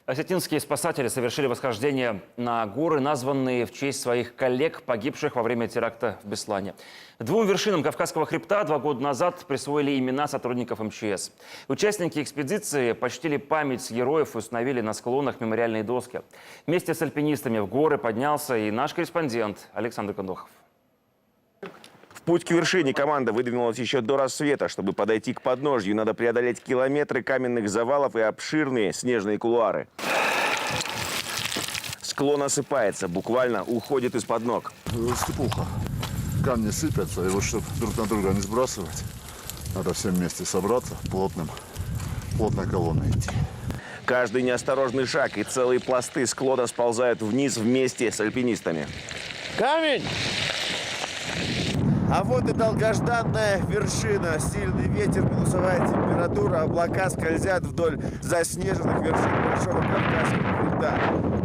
Осетинские спасатели совершили восхождение на горы, названные в честь своих коллег, погибших во время теракта в Беслане. Двум вершинам Кавказского хребта 2 года назад присвоили имена сотрудников МЧС. Участники экспедиции почтили память героев и установили на склонах мемориальные доски. Вместе с альпинистами в горы поднялся и наш корреспондент Александр Кондохов. В путь к вершине команда выдвинулась еще до рассвета. Чтобы подойти к подножью, надо преодолеть километры каменных завалов и обширные снежные кулуары. Склон осыпается, буквально уходит из-под ног. Степуха. Камни сыпятся, и вот чтобы друг на друга не сбрасывать, надо всем вместе собраться, плотной колонной идти. Каждый неосторожный шаг и целые пласты склона сползают вниз вместе с альпинистами. Камень! А вот и долгожданная вершина. Сильный ветер, минусовая температура, облака скользят вдоль заснеженных вершин Большого Кавказского хребта.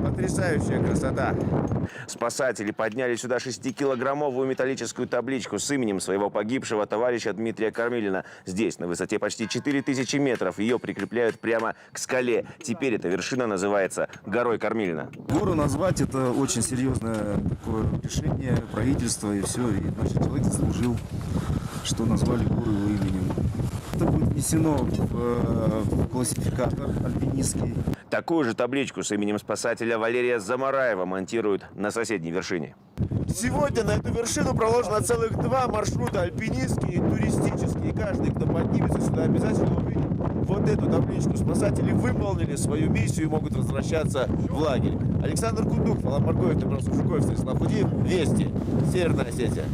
Потрясающая красота. Спасатели подняли сюда 6-килограммовую металлическую табличку с именем своего погибшего товарища Дмитрия Кормилина. Здесь, на высоте почти 4000 метров, ее прикрепляют прямо к скале. Теперь эта вершина называется горой Кормилина. Гору назвать — это очень серьезное такое решение правительства, и все. И, значит, человек заслужил, что назвали гору его именем. Это будет внесено в классификатор альпинистский. Такую же табличку с именем спасателя Валерия Замараева монтируют на соседней вершине. Сегодня на эту вершину проложено целых 2 маршрута: альпинистские и туристические. Каждый, кто поднимется сюда, обязательно увидит вот эту табличку. Спасатели выполнили свою миссию и могут возвращаться в лагерь. Александр Кундук, Алан Маргоев, Темир Сушуков, Станислав Худиев. Вести. Северная Осетия.